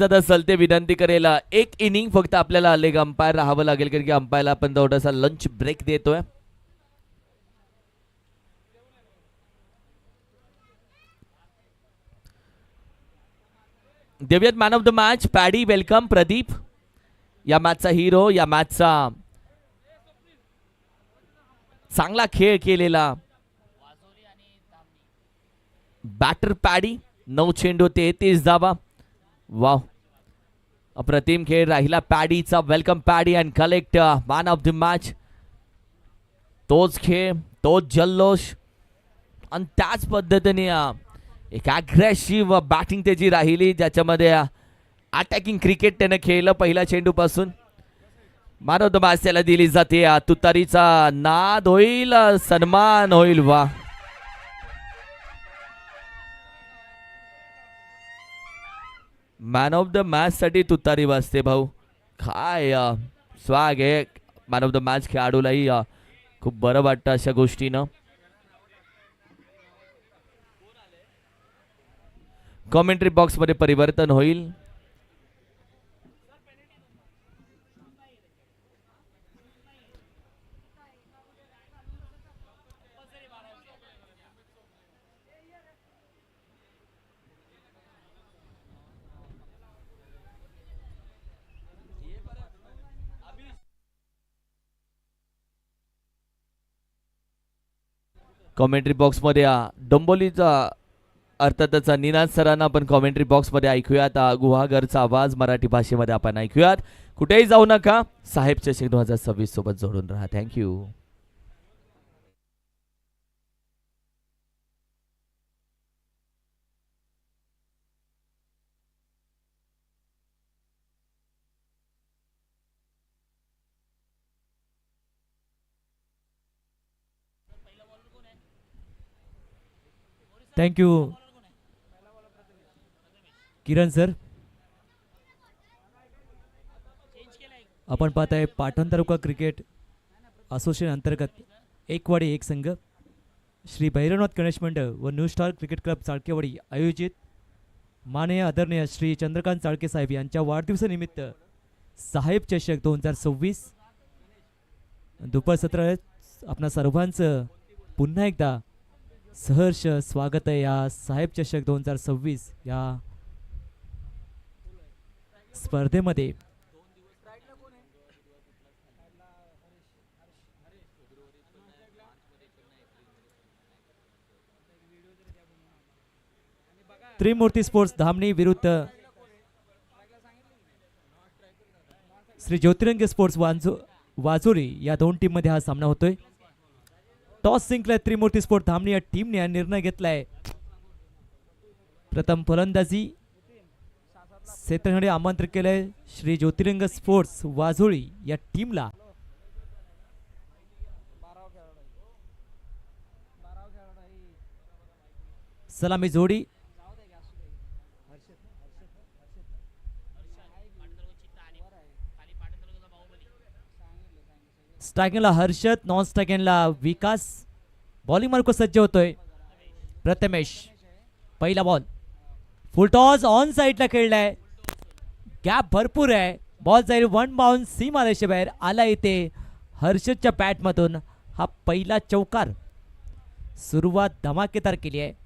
असेल ते विनंती करेल एक इनिंग फक्त आपल्याला लेग अंपायर राहावं लागेल कारण की अंपायरला आपण थोडासा लंच ब्रेक देतोय. देऊयात man of the match paddy. Welcome Pradeep, या मॅचचा हिरो, या मॅचचा चांगला खेळ केलेला बॅटर पॅडी. 9 चेंडू 33 धावा. वाव, अप्रतिम खेळ राहिला पॅडीचा. Welcome Paddy and collect man of the match. तोच खेळ, तोच जल्लोष आणि त्याच पद्धतीने एक अग्रेसिव्ह बॅटिंग त्याची राहिली ज्याच्यामध्ये अटॅकिंग क्रिकेट त्यानं खेळलं पहिल्या चेंडू पासून. मॅन ऑफ द मॅच त्याला दिली जाते. तुतारीचा नाद होईल, सन्मान होईल. वा, मॅन ऑफ द मॅच साठी तुतारी वाजते भाऊ. काय स्वाग आहे मॅन ऑफ द मॅच खेळाडूलाही खूप बरं वाटतं अशा गोष्टीनं. कॉमेंट्री बॉक्स मध्ये परिवर्तन होईल. कॉमेंट्री बॉक्स मध्ये डोंबोलीचा अर्थातच निनाद सरांना आपण कॉमेंट्री बॉक्स मध्ये ऐकूयात. गुहागरचा आवाज मराठी भाषेमध्ये आपण ऐकूयात. कुठेही जाऊ नका, साहेब चषक 2026 सोबत जोडून राहा. थँक्यू. थँक्यू किरण सर. आपण पाहत आहे पाटण तालुका क्रिकेट असोसिएशन अंतर्गत एकवाडी एक संघ श्री भैरवनाथ गणेश मंडळ व new star cricket club Chalkewadi आयोजित माननीय आदरणीय श्री चंद्रकांत चाळके साहेब यांच्या वाढदिवसानिमित्त साहेब चषक 2026 दुपार सत्रात आपणा सर्वांचं पुन्हा एकदा सहर्ष स्वागत आहे या साहेब चषक 2026 या स्पर्धेमध्ये. त्रिमूर्ती स्पोर्ट्स धामणी विरुद्ध श्री ज्योतिरंग स्पोर्ट्स वाजोरी या दोन टीम मध्ये हा सामना होतोय. टॉस जिंकलाय त्रिमूर्ती स्पोर्ट्स धामणी या टीमने निर्णय घेतलाय प्रथम फलंदाजी क्षेत्राकडे आमंत्रित केलंय श्री ज्योतिरंग स्पोर्ट्स वाझोळी या टीमला. सलामी जोडी स्ट्रायकिंगला हर्षद, नॉन स्ट्रायकिंगला विकास. बॉलिंग मार्को सज्ज होतोय प्रथमेश. पहिला बॉल फुल टॉस ऑन साइडला खेळलाय. गॅप भरपूर आहे. बॉल जाईल वन बाउंस सीमारेषे बाहेर आला. इथे हर्षदच्या बॅट मधून हा पहिला चौकार. सुरुवात धमाकेदार केली आहे.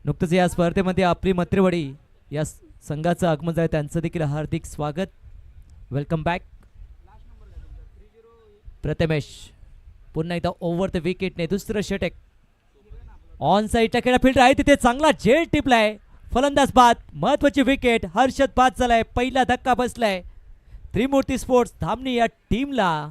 नुकतंच या स्पर्धेमध्ये आपली मत्रेवाडी या संघाचं आगमन झालं, त्यांचं देखील हार्दिक स्वागत. Welcome back. प्रथमेश पुन्हा एकदा ओव्हर द विकेटने दुसरं षटक. ऑन साइडच्या खेळा फील्डर आहे तिथे चांगला झेल टिपलाय. फलंदाज बाद. महत्वाची विकेट. हर्षद बाद झालाय. पहिला धक्का बसलाय त्रिमूर्ती स्पोर्ट्स धामणी या टीमला.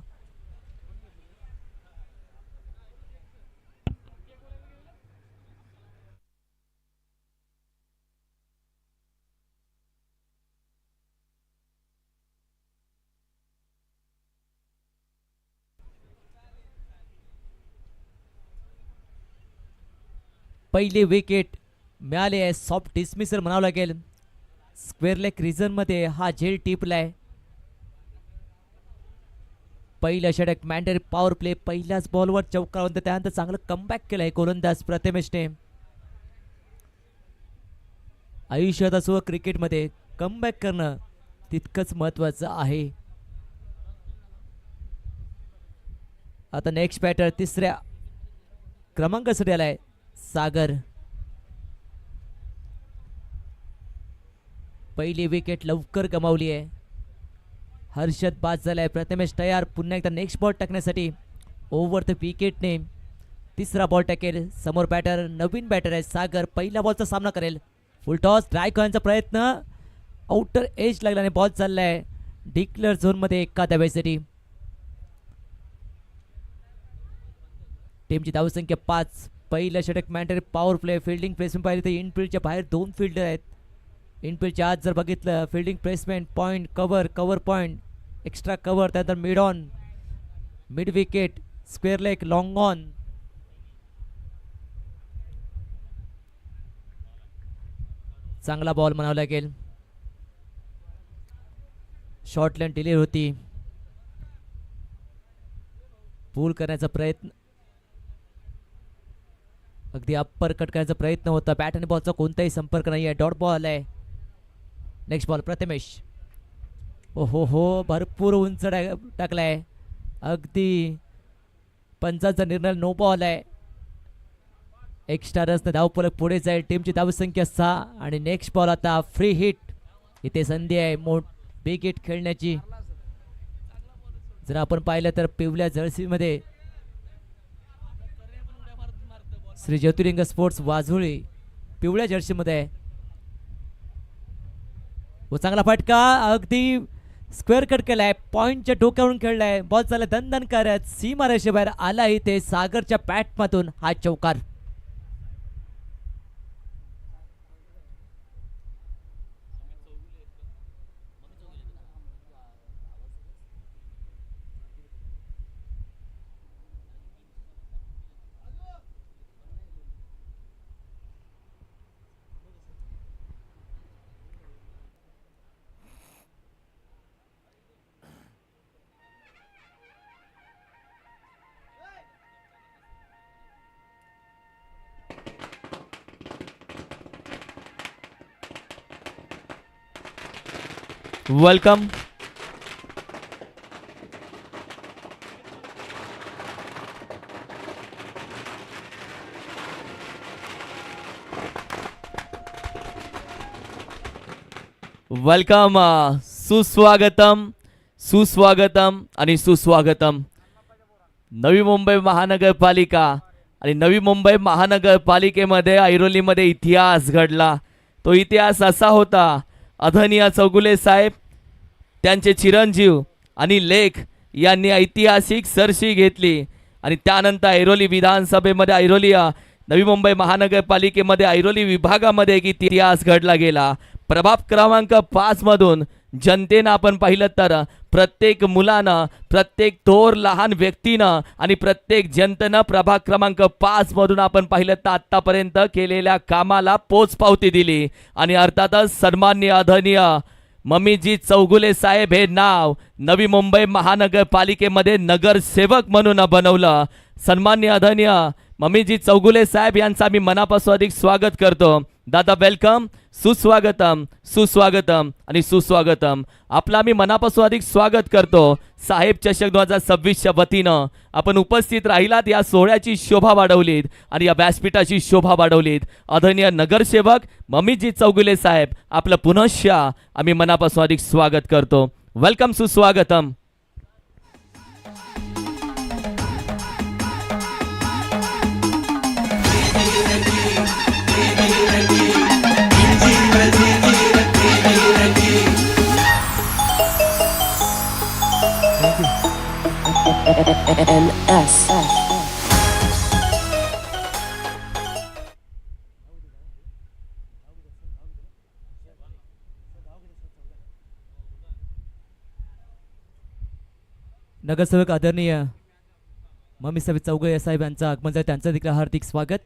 पहिली विकेट मिळाली आहे. सॉफ्ट डिसमिसर म्हणावं लागेल. स्क्वेअर लेग रिजन मध्ये हा झेल टिपलाय. पहिल्या षटक मॅन्डेटरी पॉवर प्ले पहिल्याच बॉलवर चौकार, त्यानंतर चांगलं कमबॅक केलंय गोलंदाज प्रथमेशने. आयुष्यात असो क्रिकेटमध्ये कमबॅक करणं तितकंच महत्वाचं आहे. आता नेक्स्ट बॅटर तिसऱ्या क्रमांकासाठी आलाय सागर. पहिली विकेट लवकर गमावली आहे. हर्षद बाद झालाय. प्रथमेश तयार पुन्हा एकदा नेक्स्ट बॉल टाकण्यासाठी. ओव्हर द विकेटने तिसरा बॉल टाकेल. समोर बॅटर नवीन बॅटर आहे सागर. पहिल्या बॉलचा सामना करेल. फुल टॉस ड्राय करण्याचा प्रयत्न. आउटर एज लागल्याने बॉल चाललाय डिक्लेअर झोन मध्ये एका धावेसाठी. टीमची धावसंख्या 5. पहिलं षटक mandatory power play. Fielding placement पाहिली तर इनफिल्डच्या बाहेर 2 फिल्डर आहेत. इनफिल्डच्या आत जर बघितलं fielding placement point cover cover point extra cover, त्यानंतर mid on mid wicket square leg long on. चांगला बॉल म्हणावा लागेल. शॉर्ट लाईन डिलीवर होती. पूल करण्याचा प्रयत्न, अगदी अप्पर कट करण्याचा प्रयत्न होता. बॅट आणि बॉलचा कोणताही संपर्क नाही आहे. डॉट बॉल आहे. Next ball Prathamesh. ओहो हो भरपूर उंच टाकलाय. अगदी पंचाचा निर्णय नो बॉल आहे. एक्स्ट्रा रसने धावफलक पुढे जाईल. टीमची धावसंख्या 6 आणि नेक्स्ट बॉल आता फ्री हिट. इथे संधी आहे बिग हिट खेळण्याची. जर आपण पाहिलं तर पिवळ्या जर्सीमध्ये श्री ज्योतिर्लिंग स्पोर्ट्स वाझोळी पिवळ्या जर्सीमध्ये आहे. व चांगला फटका अगदी स्क्वेअर कट केलाय. पॉइंटच्या डोक्यावरून खेळलाय. बॉल चालला दणदण करत सीमा रेषेबाहेर आला. इथे सागरच्या बॅटमधून हा चौकार. वेलकम. वेलकम. सुस्वागतम सुस्वागतम आणि सुस्वागतम. नवी मुंबई महानगरपालिका आणि नवी मुंबई महानगरपालिकेमध्ये ऐरोलीमध्ये इतिहास घडला. तो इतिहास असा होता, अधनिया चौगुले साहेब त्यांचे चिरंजीव आणि लेख यांनी ऐतिहासिक सरशी घेतली आणि त्यानंतर ऐरोली विधानसभेमध्ये ऐरोली नवी मुंबई महानगरपालिकेमध्ये ऐरोली विभागामध्ये एक इतिहास घडला गेला. प्रभाग क्रमांक 5 मधून जनतेनं आपण पाहिलं तर प्रत्येक मुलानं, प्रत्येक थोर लहान व्यक्तीनं आणि प्रत्येक जनतेनं प्रभाग क्रमांक 5 मधून आपण पाहिलं तर आत्तापर्यंत केलेल्या कामाला पोचपावती दिली आणि अर्थातच सन्माननीय आदरणीय मम्मीजी चौगुले साहेब हे नाव नवी मुंबई महानगरपालिकेमध्ये नगरसेवक म्हणून बनवलं. सन्माननीय आदरणीय मम्मीजी चौगुले साहेब यांचा मी मनापासून अधिक स्वागत करतो. दादा वेलकम. सुस्वागतम सुस्वागतम आणि सुस्वागतम. आपला मी मनापासून अधिक स्वागत करतो. साहेब चषक 2026च्या वतीनं आपण उपस्थित राहिलात, या सोहळ्याची शोभा वाढवलीत आणि या व्यासपीठाची शोभा वाढवलीत. आदरणीय नगरसेवक मम्मीजी चौगुले साहेब आपलं पुनश्च आम्ही मनापासून अधिक स्वागत करतो. वेलकम. सुस्वागतम. NS. नगरसेवक आदरणीय मम्मी साहेब चौगुले साहेब यांचं आगमन झालं, त्यांचं देखील हार्दिक स्वागत.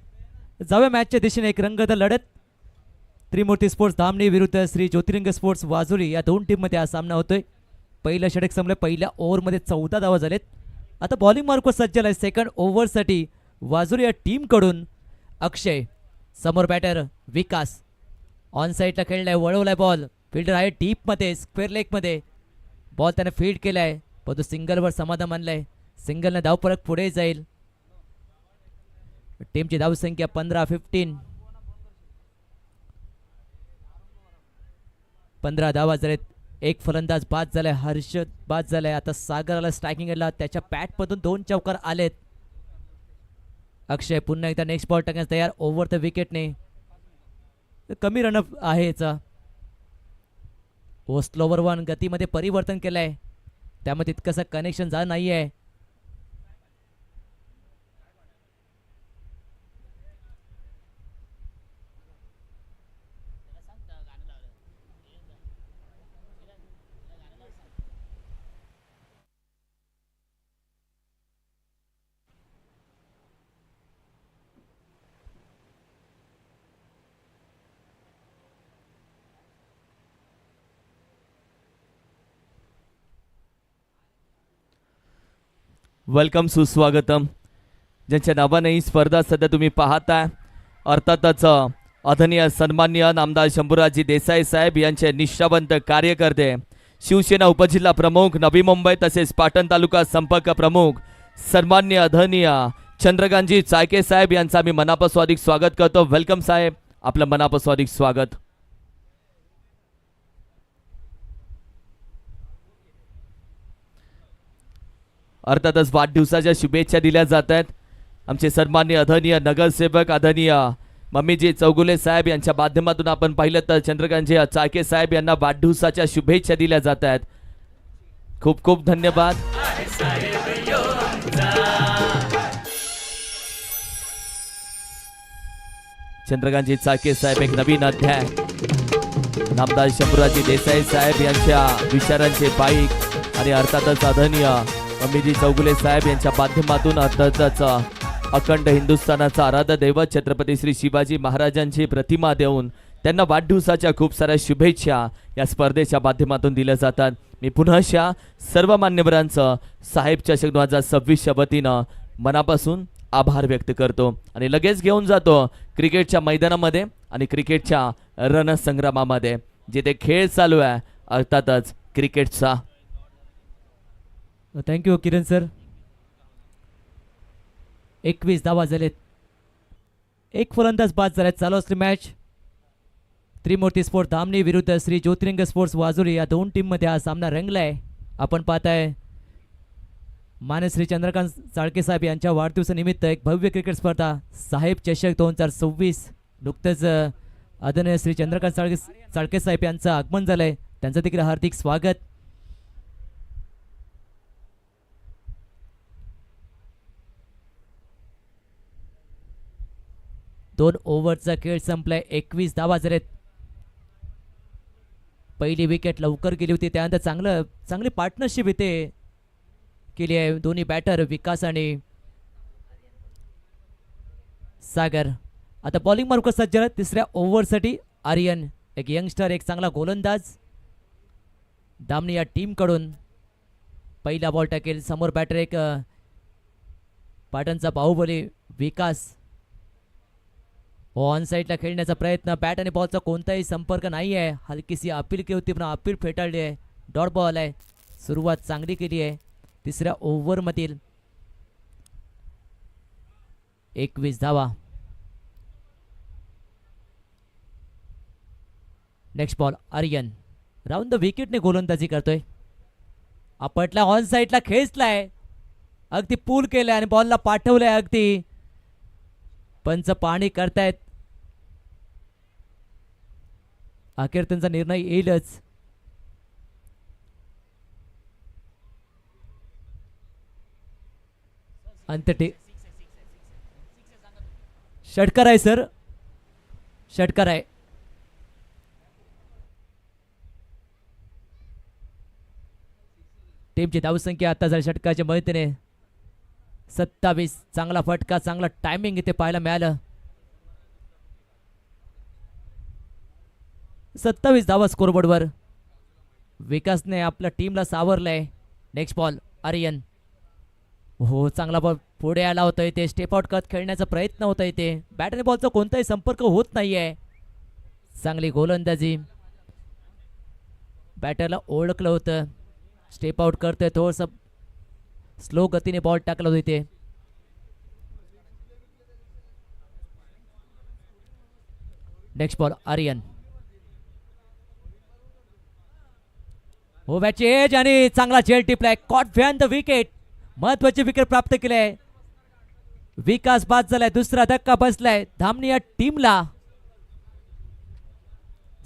जाऊया मॅचच्या दिशेने. एक रंगत लढत. त्रिमूर्ती स्पोर्ट्स धामणी विरुद्ध श्री ज्योतिर्लिंग स्पोर्ट्स वाझोळी या दोन टीममध्ये हा सामना होतोय. पहिलं षटक संपलं. पहिल्या ओव्हरमध्ये 14 धावा झालेत. आता बॉलिंग मार्कवर सज्ज आहे सेकंड ओव्हरसाठी वाजुरी या टीमकडून. अक्षय समोर बॅटर विकास ऑन साईडला खेळलाय, वळवलाय बॉल. फिल्डर आहे डीपमध्ये स्क्वेअर लेगमध्ये. बॉल त्याने फील्ड केलाय पण तो सिंगलवर समाधान मानलाय. सिंगलने धाव परत पुढे जाईल. टीमची धावसंख्या 15 धावा झालेत. एक फलंदाज बाद झालाय, हर्षद बाद झालाय. आता सागराला स्ट्रायकिंग आला, त्याच्या बॅटमधून 2 चौकार आलेत. अक्षय पुन्हा एकदा नेक्स्ट बॉल टाकण्यास तयार. ओव्हर द विकेटने कमी रनअप आहे याचा. ओ स्लोवर वन गतीमध्ये परिवर्तन केलंय, त्यामध्ये तितकंसं कनेक्शन झालं नाहीये. वेलकम सुस्वागतम. ज्यांच्या नावाने ही स्पर्धा सध्या तुम्ही पाहताय अर्थातच आदरणीय सन्माननीय नामदार शंभूराजी देसाई साहेब यांचे निष्ठावंत कार्यकर्ते, शिवसेना उपजिल्हा प्रमुख नवी मुंबई तसेच पाटण तालुका संपर्क प्रमुख सन्माननीय आदरणीय चंद्रकांतजी चाळके साहेब यांचा आम्ही मनापासून अधिक स्वागत करतो. वेलकम साहेब, आपलं मनापासून अधिक स्वागत. अर्थातच वाढदिवसाच्या शुभेच्छा दिल्या जात आहेत. आमचे सन्माननीय आदरणीय नगरसेवक आदरणीय मम्मीजी चौगुले साहेब यांच्या माध्यमातून आपण पाहिलं तर चंद्रकांतजी चाळके साहेब यांना वाढदिवसाच्या शुभेच्छा दिल्या जात आहेत. खूप खूप धन्यवाद. चंद्रकांतजी चाळके साहेब एक नवीन अध्याय. नामदार शंभूराजी देसाई साहेब यांच्या विचारांचे बाईक आणि अर्थातच आदरणीय मम्मीजी चौगुले साहेब यांच्या माध्यमातून अर्थातच अखंड हिंदुस्थानाचा आराध्य दैवत छत्रपती श्री शिवाजी महाराजांची प्रतिमा देऊन त्यांना वाढदिवसाच्या खूप साऱ्या शुभेच्छा या स्पर्धेच्या माध्यमातून दिल्या जातात. मी पुन्हा सर्व मान्यवरांचं साहेब चषक 2026च्या वतीनं मनापासून आभार व्यक्त करतो आणि लगेच घेऊन जातो क्रिकेटच्या मैदानामध्ये आणि क्रिकेटच्या रणसंग्रामामध्ये जिथे खेळ चालू आहे अर्थातच क्रिकेटचा. थँक्यू किरण सर. 21 धावा झालेत, एक फलंदाज बाद झालेत. चालू असली मॅच त्रिमूर्ती स्पोर्ट धामणी विरुद्ध श्री ज्योतिर्लिंग स्पोर्ट्स वाजुरी या दोन टीममध्ये हा सामना रंगलाय. आपण पाहताय मान्य श्री चंद्रकांत चाळके साहेब यांच्या वाढदिवसानिमित्त एक भव्य क्रिकेट स्पर्धा साहेब चषक 2026. नुकतंच आदरणीय श्री चंद्रकांत चाळके साहेब यांचं आगमन झालंय, त्यांचं देखील हार्दिक स्वागत. दोन ओव्हरचा खेळ संपलाय, 21 धावा झालेत. पहिली विकेट लवकर गेली होती, त्यानंतर चांगली पार्टनरशिप इथे केली आहे दोन्ही बॅटर विकास आणि सागर. आता बॉलिंग मार्कवर सज्ज आहेत तिसऱ्या ओव्हरसाठी. आर्यन एक यंगस्टर, एक चांगला गोलंदाज दामनी या टीमकडून. पहिला बॉल टाकेल. समोर बॅटर एक पाटणचा बाहुबली विकास. ऑन साईडला खेळण्याचा प्रयत्न, बॅट आणि बॉलचा कोणताही संपर्क नाही आहे. हलकीशी अपील केली होती पण अपील फेटाळली आहे. डॉट बॉल आहे. सुरुवात चांगली केली आहे तिसऱ्या ओव्हरमधील. 21 धावा. Next ball Aryan round the विकेटने गोलंदाजी करतोय. आपटला ऑन साईडला खेचलाय, अगदी पूल केलाय आणि बॉलला पाठवलंय. अगदी पंच पाणी करतायत. अखेर त्यांचा निर्णय येईलच. अंतटे षटकार आहे सर, षटकार आहे. टीमची धावसंख्या आता झाली षटकाच्या मदतीने 27. चांगला फटका, चांगला टायमिंग इथे पाहायला मिळालं. 27 धावा स्कोरबोर्डवर. विकासने आपल्या टीमला सावरलंय. Next ball Aryan. हो चांगला बॉल पुढे आला होता इथे. स्टेप आउट करत खेळण्याचा प्रयत्न होता इथे. बॅट आणि बॉलचा कोणताही संपर्क होत नाहीये. चांगली गोलंदाजी. बॅटरला ओळखलं होतं. स्टेप आउट करतोय. थोडंसं स्लो गतीने बॉल टाकला होता इथे. Next ball Aryan. हो बॅटची एज आणि चांगला झेल टिपलाय. कॉट फॅन द विकेट. महत्वाची विकेट प्राप्त केलाय. विकास बाद झालाय. दुसरा धक्का बसलाय धामणी या टीमला.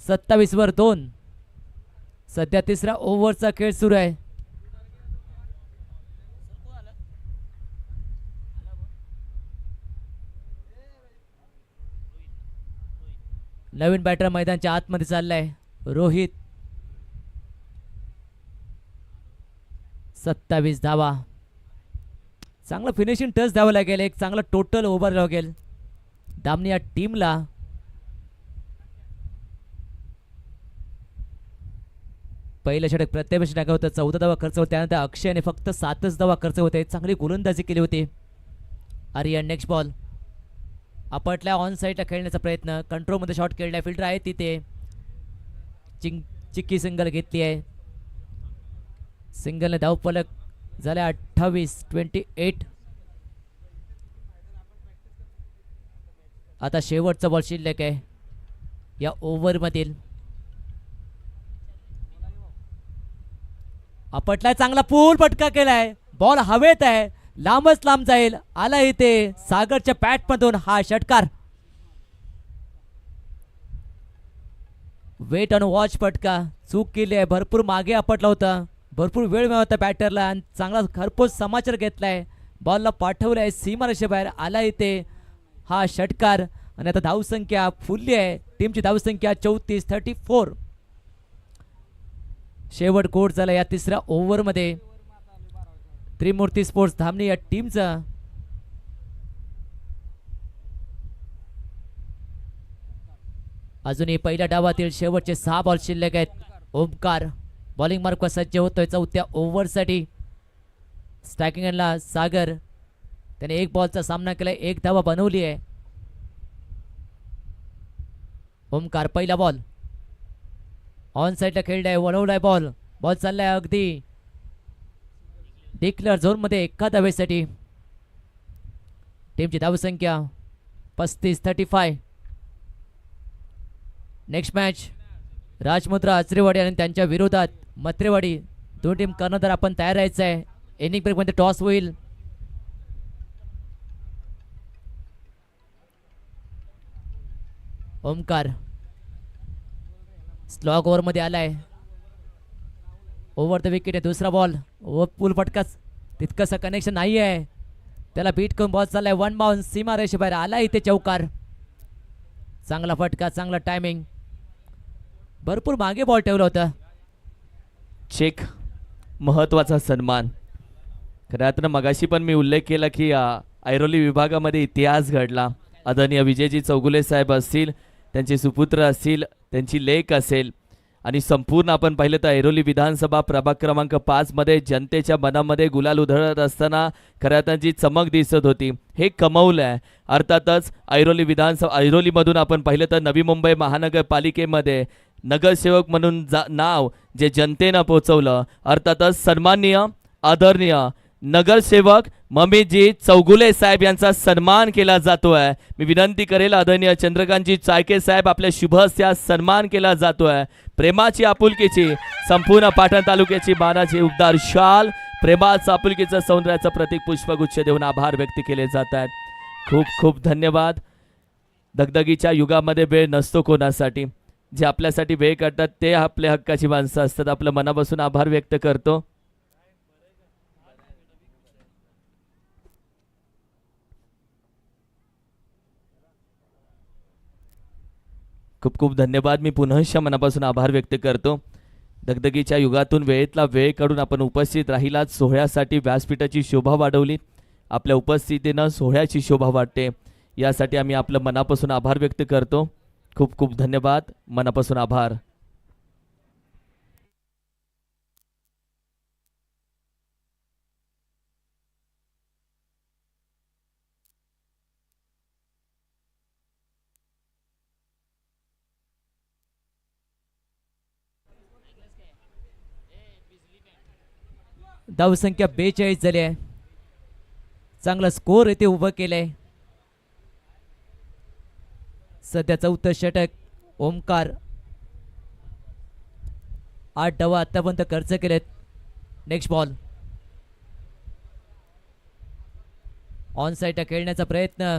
27 वर 2. सध्या तिसरा ओव्हरचा खेळ सुरू आहे. नवीन बॅटर मैदानच्या आतमध्ये चाललाय रोहित. 27 धावा. चांगला फिनिशिंग टच द्यावं लागेल. एक चांगला टोटल ओव्हर लागेल धामणी या टीमला. पहिलं षटक प्रत्येक टाका होतं. 14 धावा खर्च होता. त्यानंतर अक्षयने फक्त 7च धावा खर्च होते. चांगली गोलंदाजी केली होती. आर्यन. Next ball. आपटल्या ऑन साईडला खेळण्याचा प्रयत्न. कंट्रोलमध्ये शॉट खेळलाय. फिल्डर आहे तिथे. चिक्की सिंगल घेतली आहे. सिंगलने धावफलक झाले 28-28. आता शेवटचा बॉल शिल्लक आहे या ओव्हरमधील. आपटलाय. चांगला पूल फटका केलाय. बॉल हवेत आहे. लांबच लांब जाईल. आला इथे सागरच्या पॅटमधून हा षटकार. वेट अँड वॉच फटका. चूक केली आहे. भरपूर मागे आपटला होता. भरपूर वेळ मिळाला होता बॅटरला आणि चांगला घरपोच समाचार घेतलाय. बॉलला पाठवलाय सीमारेषेबाहेर. आला इथे हा षटकार. आणि आता धावसंख्या फुलली आहे. टीमची धावसंख्या 34-34. शेवट कोट झाला या तिसऱ्या ओव्हरमध्ये. त्रिमूर्ती स्पोर्ट्स धामणी या टीमचा. अजूनही पहिल्या डावातील शेवटचे 6 बॉल शिल्लक आहेत. ओमकार बॉलिंग मार्कवर सज्ज होतोय चौथ्या ओव्हरसाठी. स्ट्रायकिंगला सागर. त्याने 1 बॉलचा सामना केलाय. 1 धावा बनवली आहे. ओमकार. पहिला बॉल ऑन साईडला खेळलाय. वळवलाय बॉल. बॉल चाललाय अगदी डिक्लेअर झोन मध्ये. 1 धावेसाठी. टीमची धावसंख्या 35-35. नेक्स्ट मॅच राजमुद्रा अचरेवाडी आणि त्यांच्या विरोधात मत्रेवाडी. दोन टीम कर्णधार आपण तयार राहायचं आहे. इनिंग ब्रेक मध्ये टॉस होईल. ओमकार स्लॉग ओव्हर मध्ये आलाय. ओव्हर द विकेट आहे. दुसरा बॉल. पूल फटकाच तितकंसं कनेक्शन नाही आहे. त्याला बीट करून बॉल चाललाय. 1 बाउन्स सीमा रेषेबाहेर. आला इथे चौकार. चांगला फटका. चांगला टायमिंग. भरपूर मागे बॉल ठेवला होता. चेक महत्वाचा सन्मान. खरं तर मगाशी पण मी उल्लेख केला की ऐरोली विभागामध्ये इतिहास घडला. आदरणीय विजयजी चौगुले साहेब असतील, त्यांचे सुपुत्र असतील, त्यांची लेक असेल आणि संपूर्ण आपण पाहिलं तर ऐरोली विधानसभा प्रभाग क्रमांक 5 मध्ये जनतेच्या मनामध्ये गुलाल उधळत असताना खरं तर जी चमक दिसत होती हे कमवलं आहे. अर्थातच ऐरोली विधानसभा ऐरोलीमधून आपण पाहिलं तर नवी मुंबई महानगरपालिकेमध्ये नगरसेवक म्हणून नाव जे जनतेनं पोचवलं. अर्थातच सन्माननीय आदरणीय नगरसेवक ममितजी चौगुले साहेब यांचा सन्मान केला जातोय. मी विनंती करेल आदरणीय चंद्रकांतजी चायके साहेब आपल्या शुभ हस्ते सन्मान केला जातोय. प्रेमाची आपुलकीची संपूर्ण पाटण तालुक्याची मानाची उबदार शाल, प्रेमाचं आपुलकीचं सौंदर्याचं प्रतीक पुष्पगुच्छ देऊन आभार व्यक्त केले जात आहेत. खूप खूप धन्यवाद. दगदगीच्या युगामध्ये वेळ नसतो कोणासाठी. जे आपल्यासाठी वेळ काढतात ते आपल्या हक्काची माणसं असतात. आपलं मनापासून आभार व्यक्त करतो. खूप खूप धन्यवाद. मी पुनःशा मनापासून आभार व्यक्त करतो. दगदगीच्या युगातून वेळेतला वेळ काढून आपण उपस्थित राहिलात. सोहळ्यासाठी व्यासपीठाची शोभा वाढवली. आपल्या उपस्थितीनं सोहळ्याची शोभा वाढते. यासाठी आम्ही आपलं मनापासून आभार व्यक्त करतो. खूप खूप धन्यवाद. मनापासून आभार. धावसंख्या 42 झाली आहे. चांगला स्कोर इथे उभं केलंय. सध्या चौथं षटक ओमकार. 8 धावा आतापर्यंत खर्च केलेत. नेक्स्ट बॉल ऑन साईड खेळण्याचा प्रयत्न.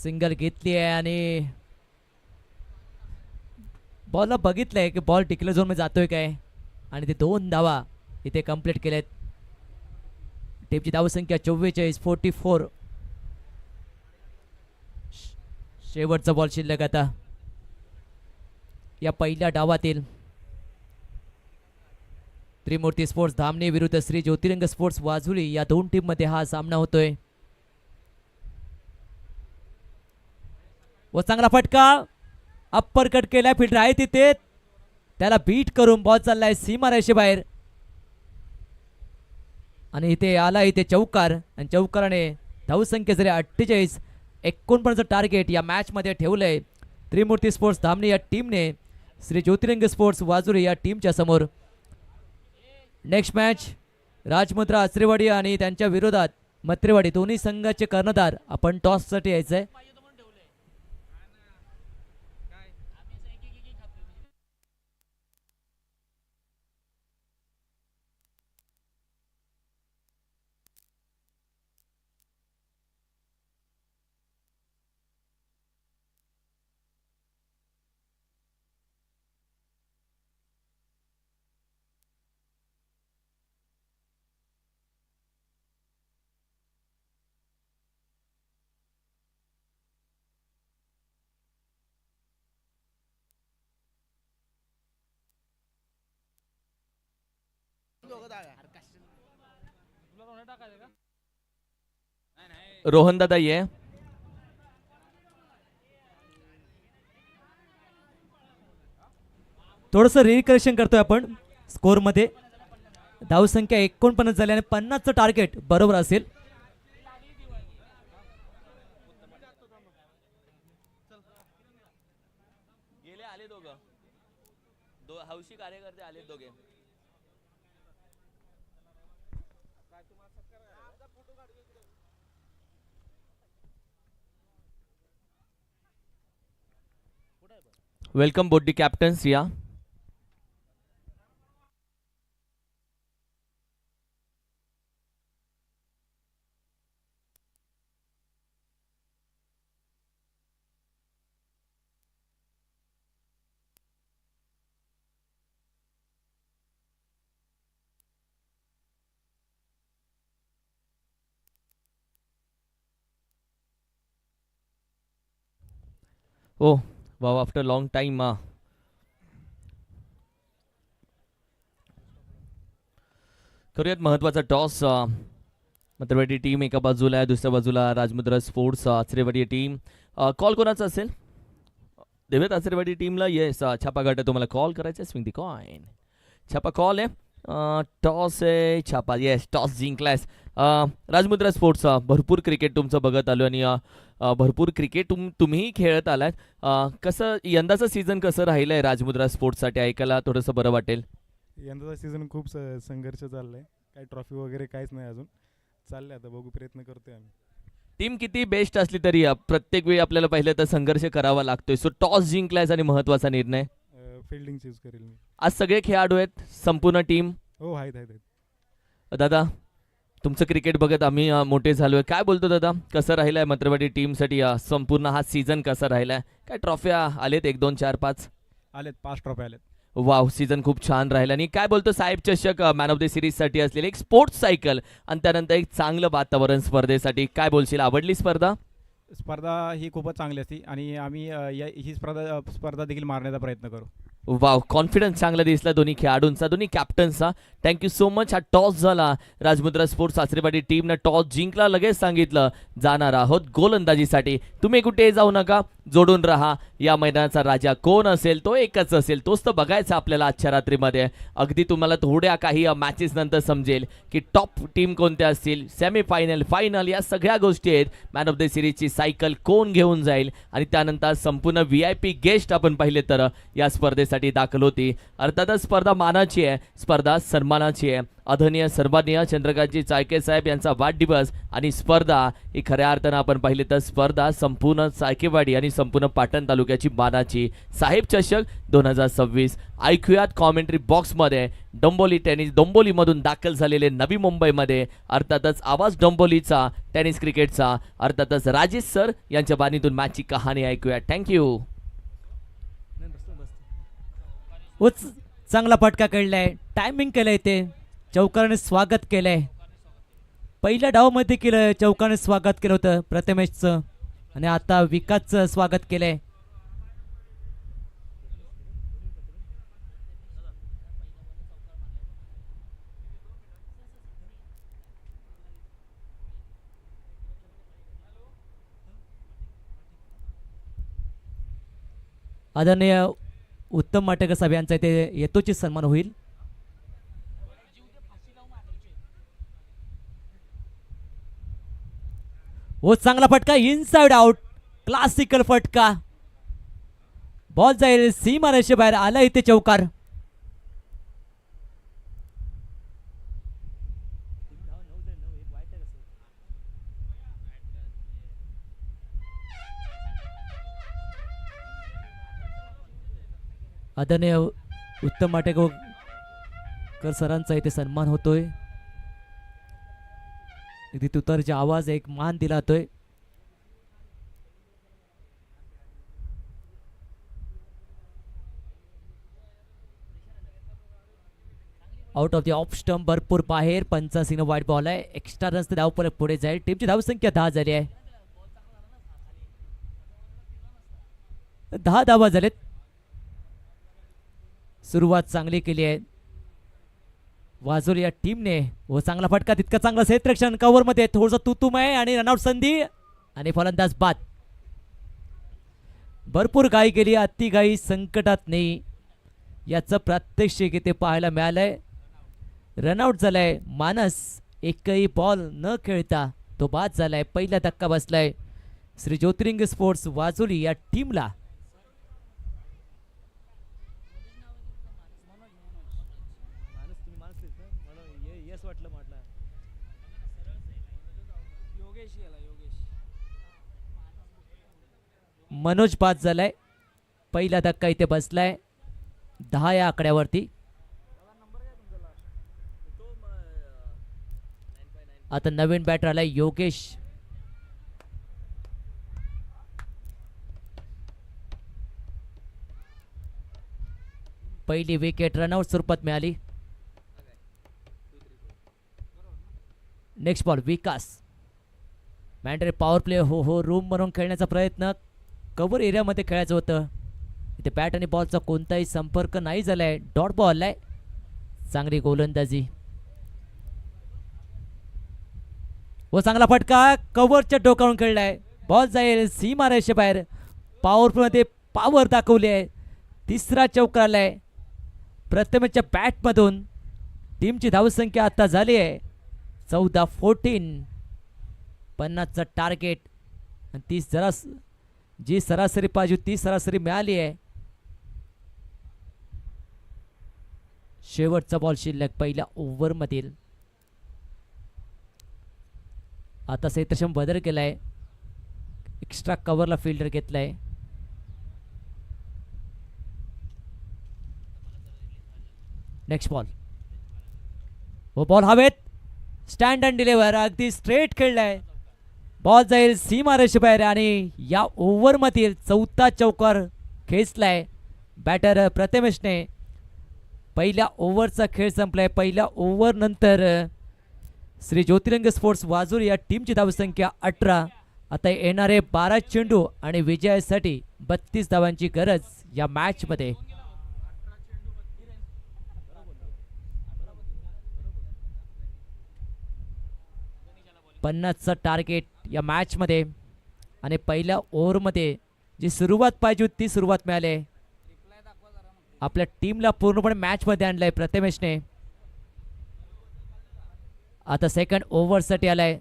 सिंगल घेतली आहे आणि बॉलला बघितलंय की बॉल टिकल झोन मध्ये जातोय काय आणि ते 2 धावा इथे कंप्लीट केलेत. टीमची धावसंख्या 44. शेवटचा बॉल शिल्लक आता या पहिल्या डावातील. त्रिमूर्ती स्पोर्ट्स धामणे विरुद्ध श्री ज्योतिर्लिंग स्पोर्ट्स वाजुली या दोन टीम मध्ये हा सामना होतोय. व चांगला फटका. अप्पर कट केलाय. फिल्डर आहे तिथे. त्याला बीट करून बॉल चाललाय सीमा रेषेबाहेर आणि इथे आला इथे चौकार आणि चौकाराने धावसंख्या जरी 48 49 टार्गेट या मॅच मध्ये ठेवलंय त्रिमूर्ती स्पोर्ट्स धामणे या टीमने श्री ज्योतिर्लिंग स्पोर्ट्स वाजुरी या टीमच्या समोर. नेक्स्ट मॅच राजमुद्रा आचरेवाडी आणि त्यांच्या विरोधात मत्रेवाडी दोन्ही संघाचे कर्णधार. आपण टॉस साठी यायचंय. रोहन दादा ये. थोडंसं रिकरेक्शन करतोय आपण स्कोर मध्ये. धावसंख्या 49 झाली आणि 50चं टार्गेट बरोबर असेल. गेले आले दोघं. हौशी कार्यकर्ते आले दोघे. वेलकम बोथ द कॅप्टन्स या. Oh, wow, after a long time. करूयात महत्वाचा टॉस. मत्रवाडी टीम एका बाजूला आहे, दुसऱ्या बाजूला राजमुद्रा स्पोर्ट्स आचरेवाडी टीम. कॉल कोणाचा असेल? देवेत आचरेवाडी टीमला. येस, छापा गाठ तुम्हाला कॉल करायचा आहे. Swing the coin. छापा कॉल आहे. टॉस आहे. छापा. येस, टॉस जिंकलायस. राजमुद्रा स्पोर्ट्स भरपूर क्रिकेट तुमचं बघत आलो आणि भरपूर क्रिकेट तुम्हीही खेळत आलात. कसं यंदाचं सीझन कसं राहिलंय राजमुद्रा स्पोर्ट्ससाठी? ऐकायला थोडंसं बरं वाटेल. यंदाचा सीझन खूप संघर्ष चाललाय. काही ट्रॉफी वगैरे काहीच नाही अजून. चाललंय आता बघू, प्रयत्न करतोय आम्ही. टीम किती बेस्ट असली तरी प्रत्येक वेळी आपल्याला पहिले तर संघर्ष करावा लागतोय. सो टॉस जिंकलायस आणि महत्वाचा निर्णय. फिल्डिंग चूज करेल मी. आज सगळे खेळाडू आहेत, संपूर्ण टीम. हो, आहेत. दादा, तुमचं क्रिकेट बघत आम्ही मोठे झालोय. काय बोलतो दादा, कसं राहिलंय मत्रवाडी टीमसाठी संपूर्ण हा सीझन कसा राहिलाय? काय ट्रॉफ्या आलेत? 1 2 4 5 आलेत. 5 ट्रॉफी आलेत. वाव, सीझन खूप छान राहिलं. आणि काय बोलतो साहेब चषक मॅन ऑफ द सिरीज साठी असलेली एक स्पोर्ट्स सायकल आणि त्यानंतर एक चांगलं वातावरण स्पर्धेसाठी, काय बोलशील? आवडली स्पर्धा? स्पर्धा ही खूपच चांगली असते आणि आम्ही ही स्पर्धा देखील मारण्याचा प्रयत्न करू. वाव, कॉन्फिडन्स चांगला दिसला दोन्ही खेळाडूंचा, दोन्ही कॅप्टन्सचा. Thank you so much. हा टॉस झाला. राजमुद्रा स्पोर्ट्स आचरेवाडी टीमनं टॉस जिंकला. लगेच सांगितलं जाणार आहोत गोलंदाजीसाठी. तुम्ही कुठे जाऊ नका, जोडून राहा. या मैदानाचा राजा कोण असेल? तो एकच असेल. तोच तर बघायचा आपल्याला आजच्या रात्रीमध्ये. अगदी तुम्हाला थोड्या काही मॅचेस नंतर समजेल की टॉप टीम कोणत्या असतील, सेमीफायनल, फायनल, या सगळ्या गोष्टी आहेत. मॅन ऑफ द सिरीजची सायकल कोण घेऊन जाईल आणि त्यानंतर संपूर्ण VIP गेस्ट आपण पाहिले तर या स्पर्धेसाठी स्पर्धेसाठी दाखल होती. अर्थातच स्पर्धा मानाची आहे, स्पर्धा सन्मानाची आहे. आदरणीय सर्वांनीय चंद्रकांतजी चाळके साहेब यांचा वाढदिवस आणि स्पर्धा ही खऱ्या अर्थानं आपण पाहिले तर स्पर्धा संपूर्ण चाळकेवाडी आणि संपूर्ण पाटण तालुक्याची मानाची. साहेब चषक 2026 ऐकूयात कॉमेंट्री बॉक्समध्ये डोंबोली टेनिस, डोंबोलीमधून दाखल झालेले नवी मुंबईमध्ये अर्थातच आवाज डोंबोलीचा टेनिस क्रिकेटचा अर्थातच राजेश सर यांच्या बाणीतून मॅचची कहाणी ऐकूया. थँक्यू. चांगला फटका खेळलाय, टायमिंग केलंय, ते चौकाराने स्वागत केलंय. पहिल्या डावमध्ये केलं, चौकाने स्वागत केलं होतं प्रथमेशचं आणि आता विकासचं स्वागत केलंय. आदरणीय उत्तम माटेकर साहेब यांचा इथे येतोची सन्मान होईल. हो, चांगला फटका, इनसाइड आउट, क्लासिकल फटका. बॉल जाईल सीमा रेषे बाहेर, आला इथे चौकार. आदरणीय उत्तम माटेकर सरांचा इथे सन्मान होतोय. इथे तुतारचे आवाज एक मान दिला जातोय. Out of the off stump, भरपूर बाहेर. पंचासीनं वाईट बॉल आहे. एक्स्ट्रा रन्स धाव परत पुढे जाईल. टीमची धावसंख्या 10 झाली आहे. 10 धावा झालेत. सुरुवात चांगली केली आहे वाजोली या टीमने. व चांगला फटका, तितका चांगला क्षेत्ररक्षण, कव्हर मध्ये थोडंसं तुतुम आहे आणि रनआउट संधी आणि फलंदाज बाद. भरपूर घाई केली, अति घाई संकटात नाही, याचं प्रात्यक्षिक इथे पाहायला मिळालंय. रनआउट झालाय मानस, एकही बॉल न खेळता तो बाद झालाय. पहिला धक्का बसलाय श्री ज्योतिर्लिंग स्पोर्ट्स वाजोली या टीमला. मनोज बाद झालाय. पहिला धक्का इथे बसलाय 10 या आकड्यावरती. आता नवीन बॅटर आलाय योगेश. पहिली विकेट रनआउट स्वरूपात मिळाली. Next ball Vikas. Mandatory power play. हो रूम बनवून खेळण्याचा प्रयत्न, कव्हर एरियामध्ये खेळायचं होतं. इथे बॅट आणि बॉलचा कोणताही संपर्क नाही झालाय. डॉट बॉल आहे. चांगली गोलंदाजी व चांगला फटका, कव्हरच्या डोकावून खेळलाय. बॉल जाईल सीमा रेषेबाहेर. पॉवर मध्ये पॉवर दाखवली आहे. तिसरा चौकार आलाय प्रथमेशच्या बॅटमधून. टीमची धावसंख्या आता झाली आहे 14-14. 50चं टार्गेट आणि 30 जरा जी सरासरी पाहिजे ती सरासरी मिळाली आहे. शेवटचा बॉल शिल्लक पहिल्या ओव्हरमधील. आता क्षेत्रक्षम बदल केलाय. एक्स्ट्रा कव्हरला फिल्डर घेतलाय. Next ball. वो बॉल हवेत. स्टँड अँड डिलिव्हर, अगदी स्ट्रेट खेळलाय. बॉल जाईल सीमा रेषेबाहेर आणि या ओव्हरमधील 4था चौकार खेचलाय बॅटर प्रथमेशने. पहिल्या ओव्हरचा खेळ संपलाय. पहिल्या ओव्हर नंतर श्री ज्योतिर्लिंग स्पोर्ट्स वाजोली या टीमची धावसंख्या 18. आता येणारे 12 चेंडू आणि विजयासाठी 32 धावांची गरज या मॅच मध्ये. चं टार्गेट या मॅच मध्ये आणि पहिल्या ओव्हरमध्ये जी सुरुवात पाहिजे ती सुरुवात मिळाली. आपल्या टीमला पूर्णपणे मॅच मध्ये आणलंय प्रथमेशने. आता सेकंड ओव्हरसाठी आलाय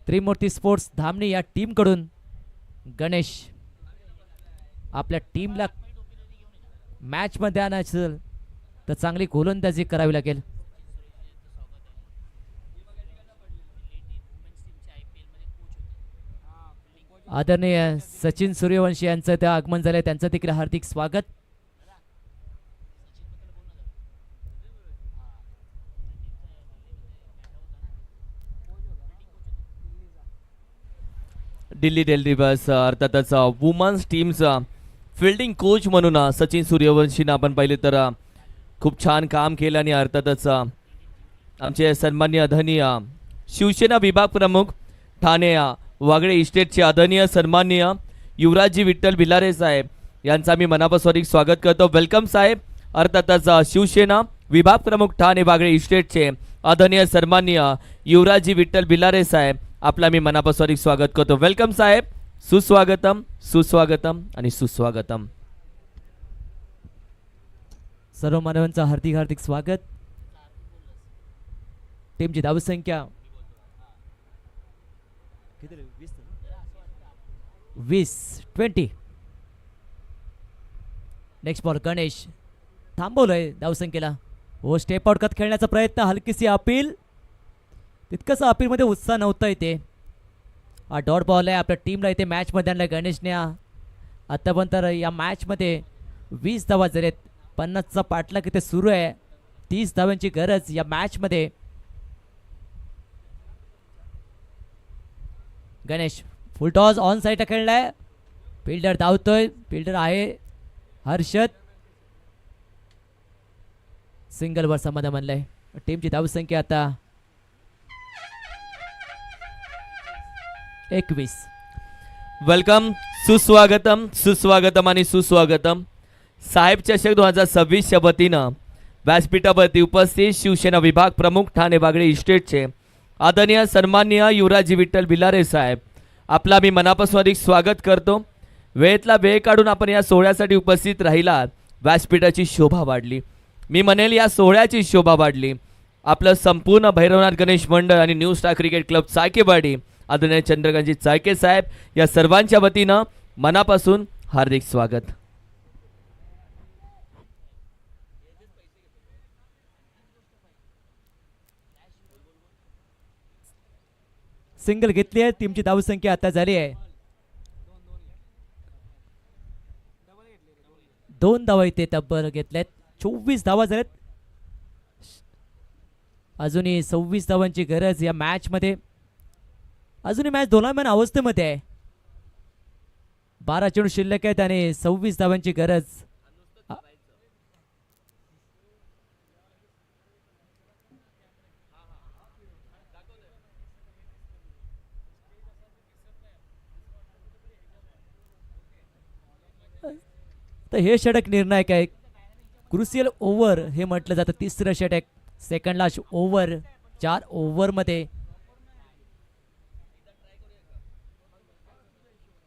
त्रिमूर्ती स्पोर्ट्स धामणी या टीम कडून गणेश. आपल्या टीमला मॅचमध्ये आणायचं असेल तर चांगली गोलंदाजी करावी लागेल. आदरणीय सचिन सूर्यवंशी यांचं त्या आगमन झालंय, त्यांचं देखील हार्दिक स्वागत. दिल्ली डेल्डिबर्स अर्थातच वुमन्स टीमचा फिल्डिंग कोच म्हणून सचिन सूर्यवंशीनं आपण पाहिले तर खूप छान काम केलं. आणि अर्थातच आमचे सन्माननीय आदरणीय शिवसेना विभाग प्रमुख ठाणे वागळे इस्टेटचे आदरणीय सन्माननीय युवराजजी विठ्ठल भिलारे साहेब यांचा मी मनापासून स्वागत करतो. वेलकम साहेब. अर्थातच शिवसेना विभाग प्रमुख ठाणे वागळे इस्टेटचे आदरणीय सन्माननीय युवराजजी विठ्ठल भिलारे साहेब आपला मी मनापासून स्वागत करतो. वेलकम साहेब. सुस्वागतम सुस्वागतम आणि सुस्वागतम. सर्व मानवांचं हार्दिक हार्दिक स्वागत. टीमची धावसंख्या 20. नेक्स्ट बॉल गणेश थांबवलंय धावसंख्येला. हो स्टेप आउट कत खेळण्याचा प्रयत्न, हलकीशी अपील, तितकंसं अपीलमध्ये उत्साह नव्हता इथे. हा डॉट बॉल आहे. आपल्या टीमला इथे मॅचमध्ये आणलं गणेशने. आतापर्यंत या मॅचमध्ये 20 धावा झालेत. 50चा पाठलाग इथे सुरू आहे. 30 धावांची गरज या मॅचमध्ये. गणेश फुल टॉस ऑन साईडला खेळलाय. फिल्डर धावतोय. फिल्डर आहे हर्षद. सिंगलवर समाधान म्हणलंय. टीमची धावसंख्या आता 21. वेलकम सुस्वागतम सुस्वागतम आणि सुस्वागतम. साहेब चषक 2026च्या वतीनं व्यासपीठावरती उपस्थित शिवसेना विभाग प्रमुख ठाणे वागळे इस्टेटचे आदरणीय सन्माननीय युवराजजी विठ्ठल भिलारे साहेब आपला मी मनापासून अधिक स्वागत करतो. वेळेतला वेळ काढून आपण या सोहळ्यासाठी उपस्थित राहिलात. व्यासपीठाची शोभा वाढली. मी म्हणेल या सोहळ्याची शोभा वाढली. आपलं संपूर्ण भैरवनाथ गणेश मंडळ आणि न्यू स्टार क्रिकेट क्लब चायकेवाडी आदरणीय चंद्रकांतजी चायके साहेब या सर्वांच्या वतीनं मनापासून हार्दिक स्वागत. सिंगल घेतली आहे. टीमची धावसंख्या आता झाली आहे 2 धावा इथे तब्बल घेतल्यात. 24 धावा झाल्यात. अजूनही 26 धावांची गरज या मॅचमध्ये. अजूनही मॅच दोलायमान अवस्थेमध्ये आहे. 12 चेंडू शिल्लक आहेत आणि 26 धावांची गरज. तर हे षटक निर्णायक आहे. क्रुशियल ओव्हर हे म्हटलं जातं. तिसरं षटक, सेकंड लास्ट ओव्हर. 4 ओव्हरमध्ये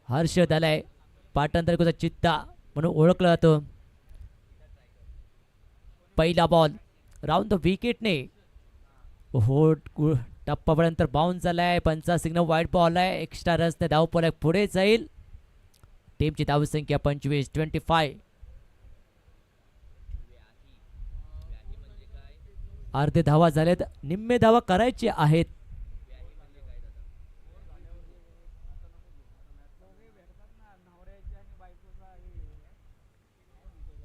हर्षद आलाय. पाटण चित्ता म्हणून ओळखला जातो. पहिला बॉल राऊंड द विकेटने हो टप्पापर्यंत बाउन्स झालाय. पंचा सिग्नल वाईट बॉल आहे. एक्स्ट्रा रन धावपळ पुढे जाईल. टीमची धावसंख्या 25. अर्धे धावा झालेत. निम्मे धावा करायचे आहेत.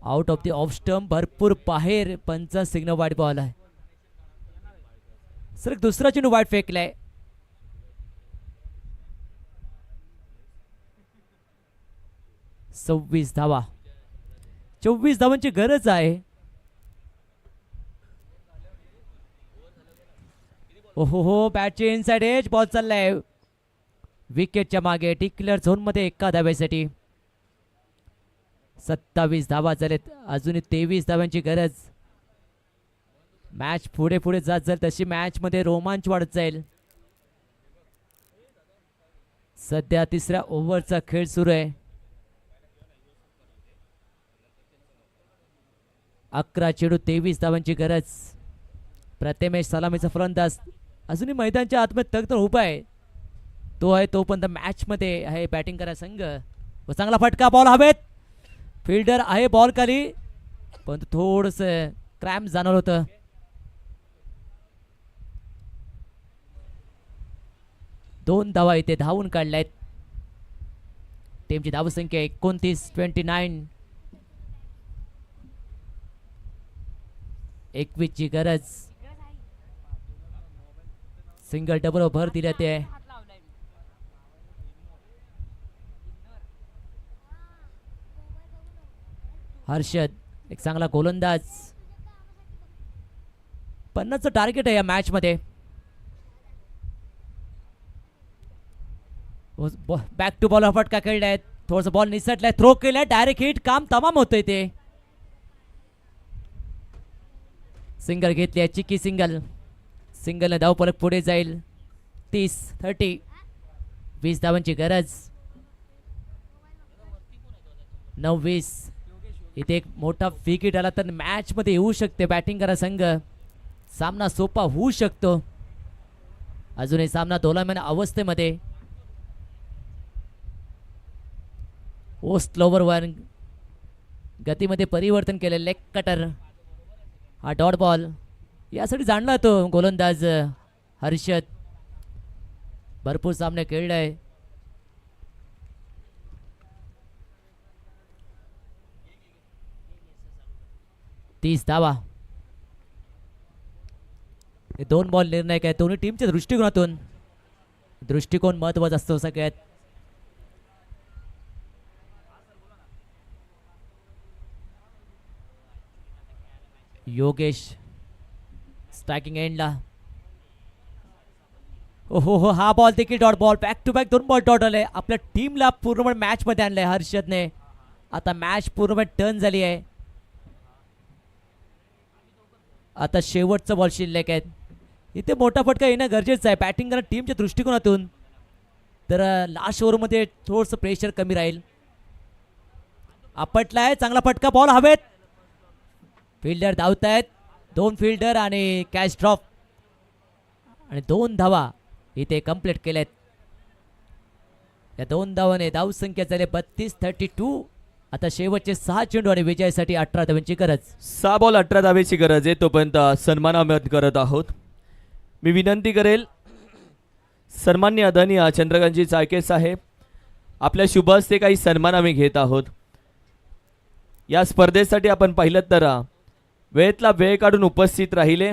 Out of the off stump भरपूर बाहेर. पंचा सिग्नल वाईट बॉल आहे. सर दुसरा चेंडू वाईट फेकलाय. सव्वीस धावा. 24 धावांची गरज आहे. ओहो हो बॅटचे इनसाइड एज बॉल चाललाय विकेटच्या मागे. डिक्लेअर झोन मध्ये एका धाव्यासाठी. 27 धावा झालेत. अजूनही 23 धाव्यांची गरज. मॅच पुढे पुढे जात जाईल तशी मॅच मध्ये रोमांच वाढत जाईल. सध्या तिसऱ्या ओव्हरचा खेळ सुरू आहे. 11 चेंडू 23 धावांची गरज. प्रथमेश सलामीचा फलंदाज अजूनही मैदानच्या आतमध्ये तग तर उभा आहे. तो आहे तोपर्यंत मॅच मध्ये आहे बॅटिंग करा संघ. व चांगला फटका बॉल हवेत. फिल्डर आहे बॉल खाली. पण थोडस क्रॅम्प जाणवलं होतं. दोन धावा इथे धावून काढल्यात. टीमची धावसंख्या 29-29. 21 ची गरज. सिंगल डबल भर दिल्या ते. हर्षद एक चांगला गोलंदाज. 50चं टार्गेट आहे या मॅच मध्ये. बॅक टू बॉल फटका खेळलाय. थोडस बॉल निसटलाय. थ्रो केलाय. Direct hit. काम तमाम होतंय ते. सिंगल घेतली आहे. चिकी सिंगल. सिंगलने धाव परत पुढे जाईल. 30 20 धावांची गरज. 9-20. इथे एक मोठा विकेट आला तर मॅच मध्ये येऊ शकते बॅटिंग करा संघ. सामना सोपा होऊ शकतो. अजूनही सामना दोलायमान अवस्थेमध्ये. स्लोवर वन गतीमध्ये परिवर्तन केले. Leg cutter. हा डॉट बॉल यासाठी जाणला तो गोलंदाज हर्षद. भरपूर सामने खेळलाय. तीस धावा. हे 2 बॉल निर्णायक आहे दोन्ही टीमच्या दृष्टिकोनातून. दृष्टिकोन महत्वाचा असतो सगळ्यात. योगेश स्ट्रायकिंग एंडला. हो हा बॉल देखील dot ball. Back to back 2 ball dot आले. आपल्या टीमला पूर्णपणे मॅच मध्ये आणलंय हर्षदने. आता मॅच पूर्णपणे टर्न झाली आहे. आता शेवटचा बॉल शिल्लक आहेत. इथे मोठा फटका येणं गरजेचं आहे बॅटिंग करा टीमच्या दृष्टिकोनातून. तर लास्ट ओव्हरमध्ये थोडंसं प्रेशर कमी राहील. आपटलाय. चांगला फटका. बॉल हवेत. फिल्डर धावतायत. 2 फिल्डर आणि कॅच ड्रॉप. आणि 2 धावा इथे कंप्लीट केल्यात. या 2 धावाने धावसंख्या झाली 32-32. आता शेवटचे 6 चेंडू आणि विजयासाठी 18 धावांची गरज. 6 बॉल 18 धावेची गरज आहे. तोपर्यंत सन्मान करत आहोत. मी विनंती करेल सन्माननीय आदरणीय चंद्रकांतजी चाळके साहेब आपल्या शुभ हस्ते काही सन्मान आम्ही घेत आहोत. या स्पर्धेसाठी आपण पाहिलं तर वेळेतला वेळ काढून उपस्थित राहिले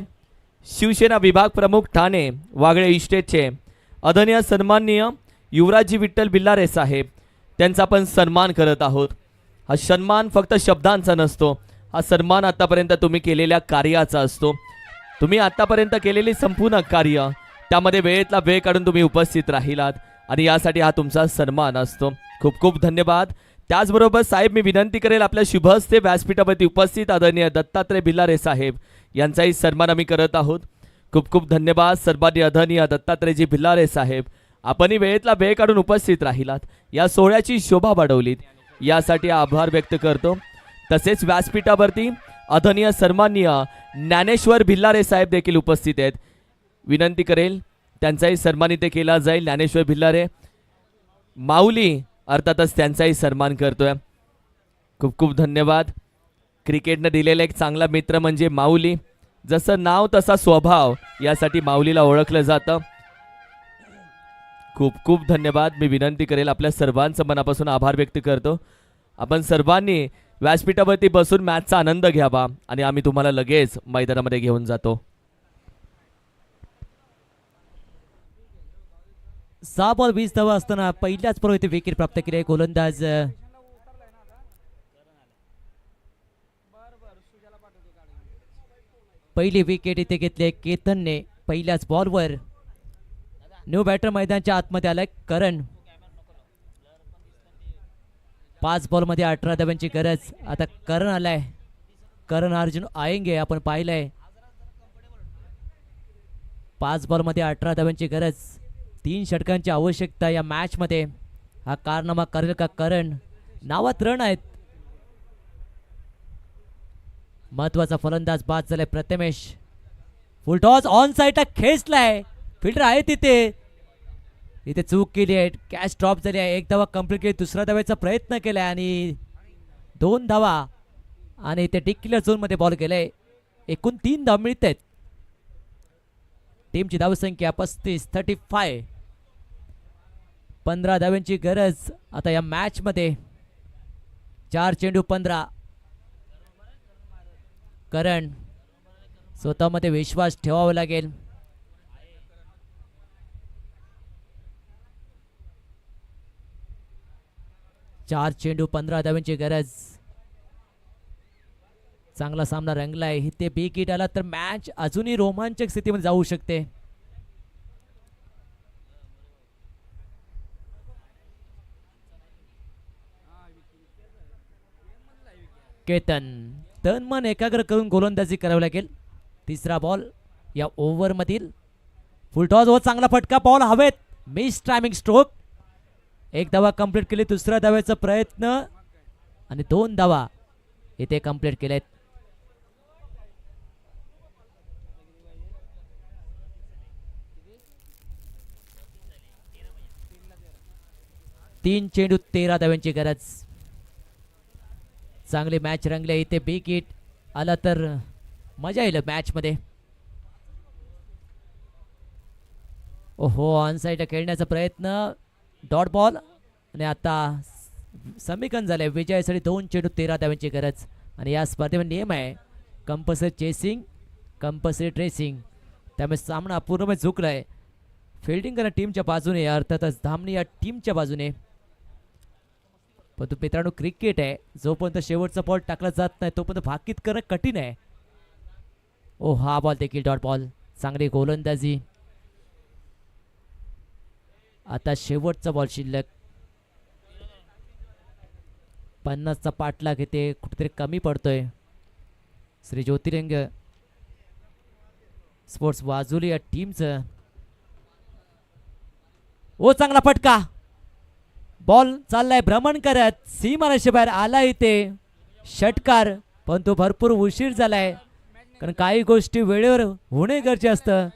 शिवसेना विभाग प्रमुख ठाणे वागळे इस्टेटचे आदरणीय सन्माननीय युवराजजी विठ्ठल बिल्लारे साहेब त्यांचा आपण सन्मान करत आहोत. हा सन्मान फक्त शब्दांचा नसतो. हा सन्मान आतापर्यंत तुम्ही केलेल्या कार्याचा असतो. तुम्ही आतापर्यंत केलेली संपूर्ण कार्य त्यामध्ये वेळेतला वेळ काढून तुम्ही उपस्थित राहिलात आणि यासाठी हा तुमचा सन्मान असतो. खूप खूप धन्यवाद. त्याचबरोबर साहेब मी विनंती करेल आपल्या शुभहस्ते व्यासपीठावरती उपस्थित आदरणीय दत्तात्रय बिल्लारे साहेब यांचाही सन्मान आम्ही करत आहोत. खूप खूप धन्यवाद. सर्वांनी आदरणीय दत्तात्रयजी बिल्लारे साहेब आपणही वेळेतला वेळ काढून उपस्थित राहिलात. या सोहळ्याची शोभा वाढवलीत यासाठी आभार व्यक्त करतो. तसेच व्यासपीठावरती आदरणीय सन्माननीय ज्ञानेश्वर भिल्लारे साहेब देखील उपस्थित आहेत. विनंती करेल त्यांचाही सन्मान इथे केला जाईल. ज्ञानेश्वर भिल्लारे माऊली अर्थातच त्यांचाही सन्मान करतोय. खूप खूप धन्यवाद. क्रिकेटनं दिलेला एक चांगला मित्र म्हणजे माऊली. जसं नाव तसा स्वभाव यासाठी माऊलीला ओळखलं जातं. खूप खूप धन्यवाद. मी विनंती करेल आपल्या सर्वांचं मनापासून आभार व्यक्त करतो. आपण सर्वांनी व्यासपीठावरती बसून मॅचचा आनंद घ्यावा आणि आम्ही तुम्हाला लगेच मैदानामध्ये घेऊन जातो. 6 बॉल 20 धावा असताना पहिल्याच बॉल इथे विकेट प्राप्त केली आहे. गोलंदाज पहिली विकेट इथे घेतली केतनने पहिल्याच बॉलवर. न्यू बॅटर मैदानाच्या आतमध्ये आलाय करण. 5 बॉलमध्ये 18 धावांची गरज. आता करण आलाय. करण अर्जुन आयंगे आपण पाहिलंय. 5 बॉलमध्ये 18 धावांची गरज. 3 षटकांची आवश्यकता या मॅच मध्ये. हा कारनामा करेल का करण? नावात रन आहेत. महत्वाचा फलंदाज बाद झालाय प्रथमेश. फुल टॉस ऑन साइडला खेचलाय. फिल्डर आहे तिथे. इथे चूक केली आहे. कॅच ड्रॉप झाली आहे. 1 धावा कंप्लीट केली. दुसरा धावायचा प्रयत्न केलाय आणि 2 धावा आणि ते डिक्लेअर झोनमध्ये बॉल गेलाय. एकूण 3 धाव मिळत आहेत. टीमची धावसंख्या 35 15 धावांची गरज आता या मॅच मध्ये. 4 चेंडू 15. करण स्वतःमध्ये विश्वास ठेवावा लागेल. चार चेंडू 15 धावांची गरज. चांगला सामना रंगलाय. इथे बिग हिट आला तर मॅच अजूनही रोमांचक स्थितीमध्ये जाऊ शकते. केतन तन मन एकाग्र करून गोलंदाजी करावी लागेल. तिसरा बॉल या ओव्हर मधील. फुलटॉस व चांगला फटका. बॉल हवेत. Miss timing stroke. एक धावा कंप्लीट केली. दुसऱ्या धाव्याचा प्रयत्न आणि 2 धावा इथे कंप्लीट केलेत. तीन चेंडू 13 धाव्यांची गरज. चांगली मॅच रंगले. इथे बिग हिट आला तर मजा येईल मॅच मध्ये. ओहो ऑनसाईड खेळण्याचा प्रयत्न. डॉट बॉल आणि आता समीकरण झाले. विजयासाठी 2 चेंडू 13 धावांची गरज. आणि या स्पर्धेमध्ये नियम आहे कंपल्सरी चेसिंग कंपल्सरी ट्रेसिंग. त्यामुळे सामना पूर्णपणे झुकलाय. फिल्डिंग करणं टीमच्या बाजूने अर्थातच धामणी या टीमच्या बाजूने. पण तो मित्रांनो क्रिकेट आहे. जोपर्यंत शेवटचा बॉल टाकला जात नाही तोपर्यंत भाकीत करणं कठीण आहे. ओ हा बॉल देखील डॉट बॉल. चांगली गोलंदाजी. आता शेवटचा बॉल शिल्लक. 50चा पाठलाग इथे कुठेतरी कमी पडतोय. श्री ज्योतिर्लिंग स्पोर्ट्स वाजुली या टीमचं. ओ चांगला फटका. बॉल चाललाय भ्रमण करत. सीमारेषे बाहेर आला इथे षटकार. पण तो भरपूर उशीर झालाय. कारण काही गोष्टी वेळेवर होणे गरजेचे असतं.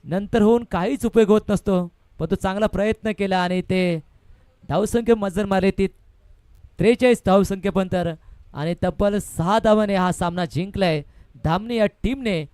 नंतर होऊन काहीच उपयोग होत नसतो. पण तो चांगला प्रयत्न केला आणि ते धावसंख्या मजर मारली ती 43 धावसंख्येपर्यंत. आणि तब्बल 6 धावाने हा सामना जिंकलाय धामणी या टीमने.